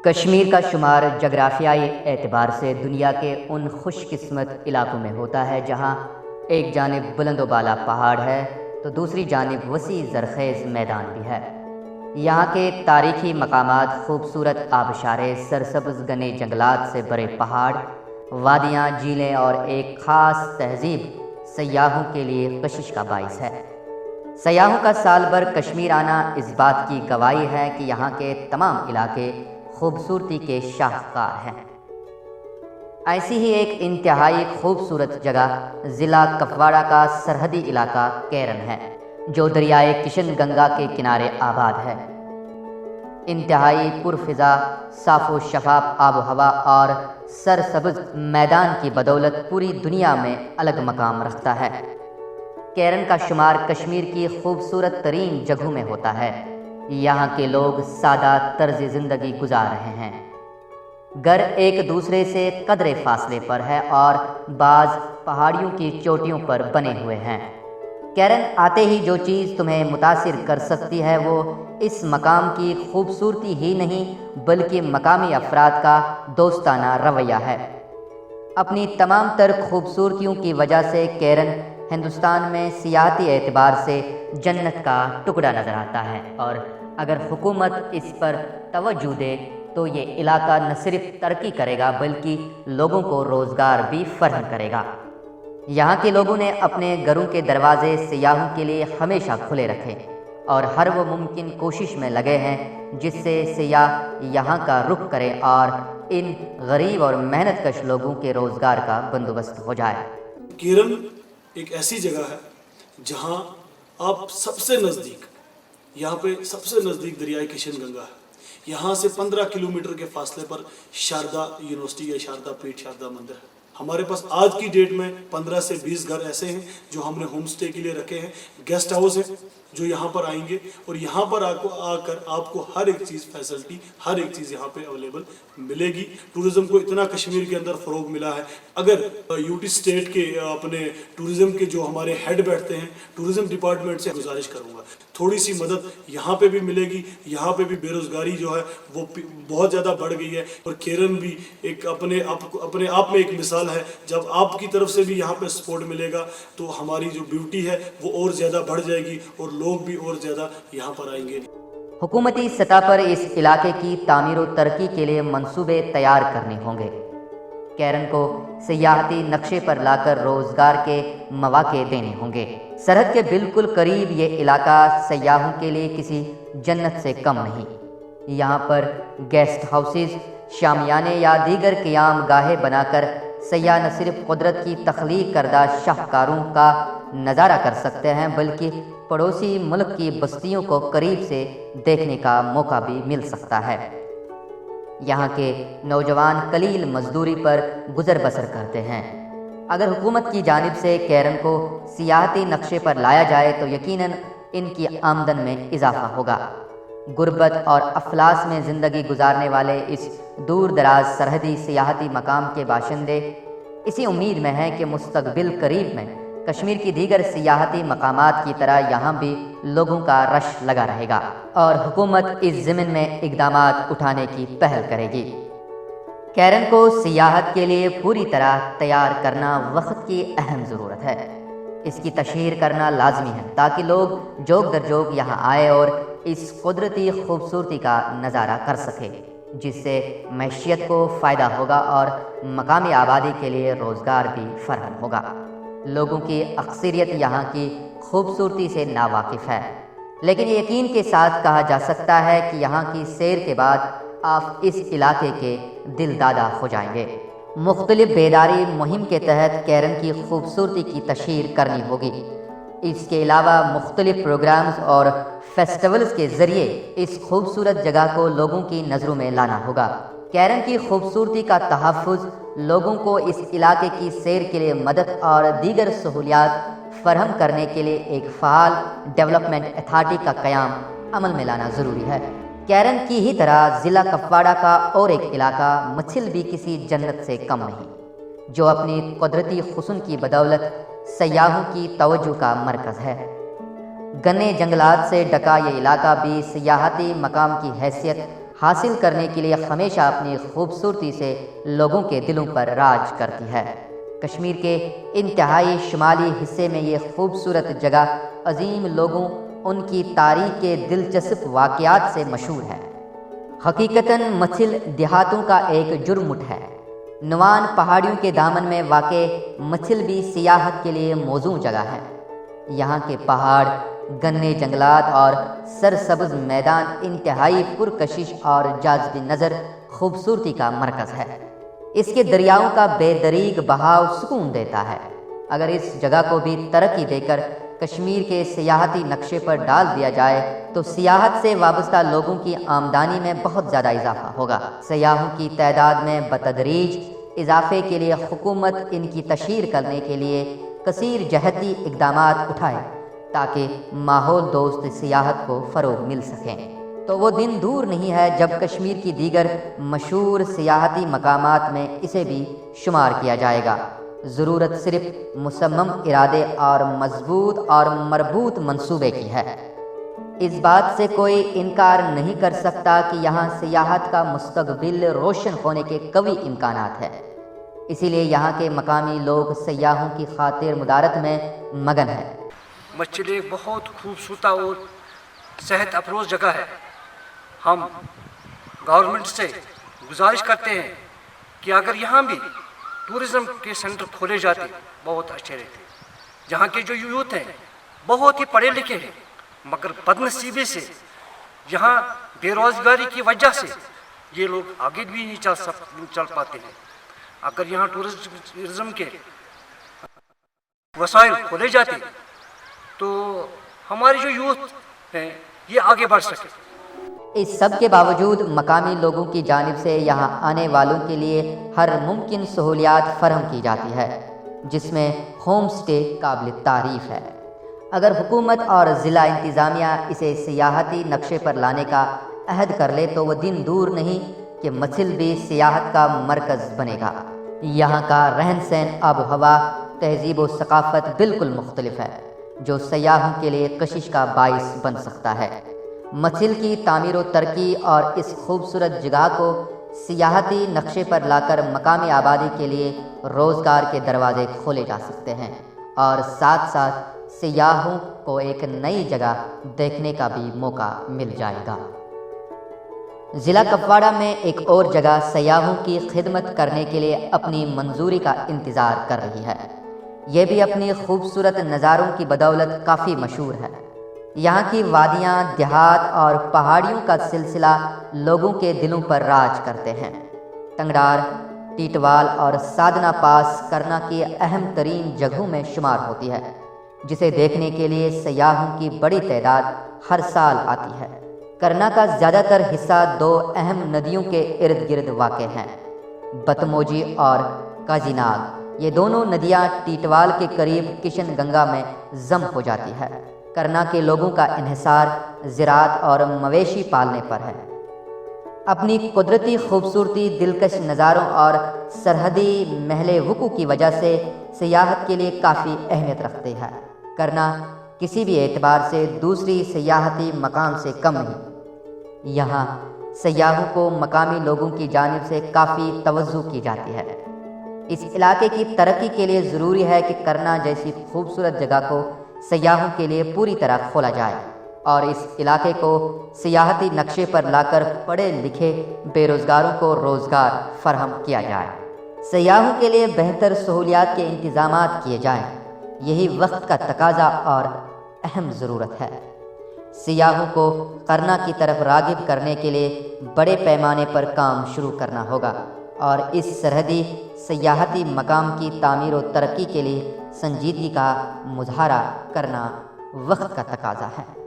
کشمیر کا شمار جغرافیائی اعتبار سے دنیا کے ان خوش قسمت علاقوں میں ہوتا ہے جہاں ایک جانب بلند و بالا پہاڑ ہے تو دوسری جانب وسیع زرخیز میدان بھی ہے۔ یہاں کے تاریخی مقامات خوبصورت آبشاریں، سرسبز گھنے جنگلات سے بھرے پہاڑ، وادیاں، جھیلیں اور ایک خاص تہذیب سیاحوں کے لیے کشش کا باعث ہے۔ سیاحوں کا سال بھر کشمیر آنا اس بات کی گواہی ہے کہ یہاں کے تمام علاقے خوبصورتی کے شاہکار ہیں۔ ایسی ہی ایک انتہائی خوبصورت جگہ ضلع کپواڑہ کا سرحدی علاقہ کیرن ہے، جو دریائے کشن گنگا کے کنارے آباد ہے۔ انتہائی پرفضا، صاف و شفاف آب و ہوا اور سرسبز میدان کی بدولت پوری دنیا میں الگ مقام رکھتا ہے۔ کیرن کا شمار کشمیر کی خوبصورت ترین جگہوں میں ہوتا ہے۔ یہاں کے لوگ سادہ طرز زندگی گزار رہے ہیں۔ گھر ایک دوسرے سے قدرے فاصلے پر ہے اور بعض پہاڑیوں کی چوٹیوں پر بنے ہوئے ہیں۔ کیرن آتے ہی جو چیز تمہیں متاثر کر سکتی ہے وہ اس مقام کی خوبصورتی ہی نہیں بلکہ مقامی افراد کا دوستانہ رویہ ہے۔ اپنی تمام تر خوبصورتیوں کی وجہ سے کیرن ہندوستان میں سیاحتی اعتبار سے جنت کا ٹکڑا نظر آتا ہے، اور اگر حکومت اس پر توجہ دے تو یہ علاقہ نہ صرف ترقی کرے گا بلکہ لوگوں کو روزگار بھی فراہم کرے گا۔ یہاں کے لوگوں نے اپنے گھروں کے دروازے سیاحوں کے لیے ہمیشہ کھلے رکھے اور ہر وہ ممکن کوشش میں لگے ہیں جس سے سیاح یہاں کا رخ کرے اور ان غریب اور محنت کش لوگوں کے روزگار کا بندوبست ہو جائے۔ کیرن ایک ایسی جگہ ہے جہاں آپ سب سے نزدیک، یہاں پہ سب سے نزدیک دریائے کشن گنگا ہے۔ یہاں سے 15 کلومیٹر کے فاصلے پر شاردا یونیورسٹی یا شاردا پیٹھ، شاردا مندر ہے۔ ہمارے پاس آج کی ڈیٹ میں 15 سے 20 گھر ایسے ہیں جو ہم نے ہوم سٹے کے لیے رکھے ہیں، گیسٹ ہاؤس ہیں جو یہاں پر آئیں گے اور یہاں پر آ کر آپ کو ہر ایک چیز فیسلٹی، ہر ایک چیز یہاں پہ اویلیبل ملے گی۔ ٹورزم کو اتنا کشمیر کے اندر فروغ ملا ہے، اگر یوٹی اسٹیٹ کے اپنے ٹورزم کے جو ہمارے ہیڈ بیٹھتے ہیں، ٹورزم ڈپارٹمنٹ سے گزارش کروں گا تھوڑی سی مدد یہاں پہ بھی ملے گی۔ یہاں پہ بھی بے روزگاری جو ہے وہ بہت زیادہ بڑھ گئی ہے، اور کیرن بھی ایک اپنے آپ میں ایک مثال ہے۔ جب آپ کی طرف سے بھی یہاں پہ سپورٹ ملے گا تو ہماری جو بیوٹی ہے وہ اور زیادہ بڑھ جائے گی اور لوگ بھی اور زیادہ یہاں پر آئیں گے۔ حکومتی سطح پر اس علاقے کی تعمیر و ترقی کے لیے منصوبے تیار کرنے ہوں گے۔ کیرن کو سیاحتی نقشے پر لا کر روزگار کے مواقع دینے ہوں گے۔ سرحد کے بالکل قریب یہ علاقہ سیاحوں کے لیے کسی جنت سے کم نہیں۔ یہاں پر گیسٹ ہاؤسز، شامیانے یا دیگر قیام گاہیں بنا کر سیاح نہ صرف قدرت کی تخلیق کردہ شاہکاروں کا نظارہ کر سکتے ہیں بلکہ پڑوسی ملک کی بستیوں کو قریب سے دیکھنے کا موقع بھی مل سکتا ہے۔ یہاں کے نوجوان قلیل مزدوری پر گزر بسر کرتے ہیں۔ اگر حکومت کی جانب سے کیرن کو سیاحتی نقشے پر لایا جائے تو یقیناً ان کی آمدن میں اضافہ ہوگا۔ غربت اور افلاس میں زندگی گزارنے والے اس دور دراز سرحدی سیاحتی مقام کے باشندے اسی امید میں ہیں کہ مستقبل قریب میں کشمیر کی دیگر سیاحتی مقامات کی طرح یہاں بھی لوگوں کا رش لگا رہے گا اور حکومت اس ضمن میں اقدامات اٹھانے کی پہل کرے گی۔ کیرن کو سیاحت کے لیے پوری طرح تیار کرنا وقت کی اہم ضرورت ہے۔ اس کی تشہیر کرنا لازمی ہے تاکہ لوگ جوگ در جوگ یہاں آئے اور اس قدرتی خوبصورتی کا نظارہ کر سکے، جس سے معیشت کو فائدہ ہوگا اور مقامی آبادی کے لیے روزگار بھی فراہم ہوگا۔ لوگوں کی اکثریت یہاں کی خوبصورتی سے ناواقف ہے، لیکن یقین کے ساتھ کہا جا سکتا ہے کہ یہاں کی سیر کے بعد آپ اس علاقے کے دل دادہ ہو جائیں گے۔ مختلف بیداری مہم کے تحت کیرن کی خوبصورتی کی تشہیر کرنی ہوگی۔ اس کے علاوہ مختلف پروگرامز اور فیسٹیولز کے ذریعے اس خوبصورت جگہ کو لوگوں کی نظروں میں لانا ہوگا۔ کیرن کی خوبصورتی کا تحفظ، لوگوں کو اس علاقے کی سیر کے لیے مدد اور دیگر سہولیات فراہم کرنے کے لیے ایک فعال ڈیولپمنٹ اتھارٹی کا قیام عمل میں لانا ضروری ہے۔ کیرن کی ہی طرح ضلع کپواڑہ کا اور ایک علاقہ مچھل بھی کسی جنت سے کم نہیں، جو اپنی قدرتی حسن کی بدولت سیاحوں کی توجہ کا مرکز ہے۔ گھنے جنگلات سے ڈھکا یہ علاقہ بھی سیاحتی مقام کی حیثیت حاصل کرنے کے لیے ہمیشہ اپنی خوبصورتی سے لوگوں کے دلوں پر راج کرتی ہے۔ کشمیر کے انتہائی شمالی حصے میں یہ خوبصورت جگہ عظیم لوگوں، ان کی تاریخ کے دلچسپ واقعات سے مشہور ہے۔ حقیقتاً مچھل دیہاتوں کا ایک جرمٹ ہے۔ نوان پہاڑیوں کے دامن میں واقع مچھل بھی سیاحت کے لیے موزوں جگہ ہے۔ یہاں کے پہاڑ، گنے جنگلات اور سرسبز میدان انتہائی پرکشش اور جاذب نظر خوبصورتی کا مرکز ہے۔ اس کے دریاؤں کا بے دریغ بہاؤ سکون دیتا ہے۔ اگر اس جگہ کو بھی ترقی دے کر کشمیر کے سیاحتی نقشے پر ڈال دیا جائے تو سیاحت سے وابستہ لوگوں کی آمدنی میں بہت زیادہ اضافہ ہوگا۔ سیاحوں کی تعداد میں بتدریج اضافے کے لیے حکومت ان کی تشہیر کرنے کے لیے کثیر جہتی اقدامات اٹھائے تاکہ ماحول دوست سیاحت کو فروغ مل سکیں۔ تو وہ دن دور نہیں ہے جب کشمیر کی دیگر مشہور سیاحتی مقامات میں اسے بھی شمار کیا جائے گا۔ ضرورت صرف مصمم ارادے اور مضبوط اور مربوط منصوبے کی ہے۔ اس بات سے کوئی انکار نہیں کر سکتا کہ یہاں سیاحت کا مستقبل روشن ہونے کے قوی امکانات ہیں۔ اسی لیے یہاں کے مقامی لوگ سیاحوں کی خاطر مدارت میں مگن ہیں۔ مچھل ایک بہت خوبصورت اور صحت افروز جگہ ہے۔ ہم گورنمنٹ سے گزارش کرتے ہیں کہ اگر یہاں بھی ٹورزم کے سینٹر کھولے جاتے بہت اچھے رہتے۔ جہاں کے جو یوتھ ہیں بہت ہی پڑھے لکھے ہیں، مگر بد نصیبی سے یہاں بے روزگاری کی وجہ سے یہ لوگ آگے بھی نہیں چل پاتے ہیں۔ اگر یہاں ٹورزم کے وسائل کھولے جاتے تو ہمارے جو یوتھ ہیں یہ آگے بڑھ سکے۔ اس سب کے باوجود مقامی لوگوں کی جانب سے یہاں آنے والوں کے لیے ہر ممکن سہولیات فراہم کی جاتی ہے، جس میں ہوم سٹے قابل تعریف ہے۔ اگر حکومت اور ضلع انتظامیہ اسے سیاحتی نقشے پر لانے کا عہد کر لے تو وہ دن دور نہیں کہ مچھل بھی سیاحت کا مرکز بنے گا۔ یہاں کا رہن سہن، آب و ہوا، تہذیب و ثقافت بالکل مختلف ہے، جو سیاحوں کے لیے کشش کا باعث بن سکتا ہے۔ مچھل کی تعمیر و ترقی اور اس خوبصورت جگہ کو سیاحتی نقشے پر لا کر مقامی آبادی کے لیے روزگار کے دروازے کھولے جا سکتے ہیں اور ساتھ ساتھ سیاحوں کو ایک نئی جگہ دیکھنے کا بھی موقع مل جائے گا۔ ضلع کپواڑہ میں ایک اور جگہ سیاحوں کی خدمت کرنے کے لیے اپنی منظوری کا انتظار کر رہی ہے۔ یہ بھی اپنی خوبصورت نظاروں کی بدولت کافی مشہور ہے۔ یہاں کی وادیاں، دیہات اور پہاڑیوں کا سلسلہ لوگوں کے دلوں پر راج کرتے ہیں۔ ٹنگڈار، ٹیٹوال اور سادنا پاس کرنا کی اہم ترین جگہوں میں شمار ہوتی ہے، جسے دیکھنے کے لیے سیاحوں کی بڑی تعداد ہر سال آتی ہے۔ کرنا کا زیادہ تر حصہ دو اہم ندیوں کے ارد گرد واقع ہیں، بتموجی اور کازی ناگ۔ یہ دونوں ندیاں ٹیٹوال کے قریب کشن گنگا میں ضم ہو جاتی ہے۔ کرنا کے لوگوں کا انحصار زراعت اور مویشی پالنے پر ہے۔ اپنی قدرتی خوبصورتی، دلکش نظاروں اور سرحدی محل وقوع کی وجہ سے سیاحت کے لیے کافی اہمیت رکھتے ہیں۔ کرنا کسی بھی اعتبار سے دوسری سیاحتی مقام سے کم نہیں۔ یہاں سیاحوں کو مقامی لوگوں کی جانب سے کافی توجہ کی جاتی ہے۔ اس علاقے کی ترقی کے لیے ضروری ہے کہ کرنا جیسی خوبصورت جگہ کو سیاحوں کے لیے پوری طرح کھولا جائے اور اس علاقے کو سیاحتی نقشے پر لا کر پڑھے لکھے بے روزگاروں کو روزگار فراہم کیا جائے۔ سیاحوں کے لیے بہتر سہولیات کے انتظامات کیے جائیں، یہی وقت کا تقاضا اور اہم ضرورت ہے۔ سیاحوں کو کرنا کی طرف راغب کرنے کے لیے بڑے پیمانے پر کام شروع کرنا ہوگا اور اس سرحدی سیاحتی مقام کی تعمیر و ترقی کے لیے سنجیدگی کا مظاہرہ کرنا وقت کا تقاضا ہے۔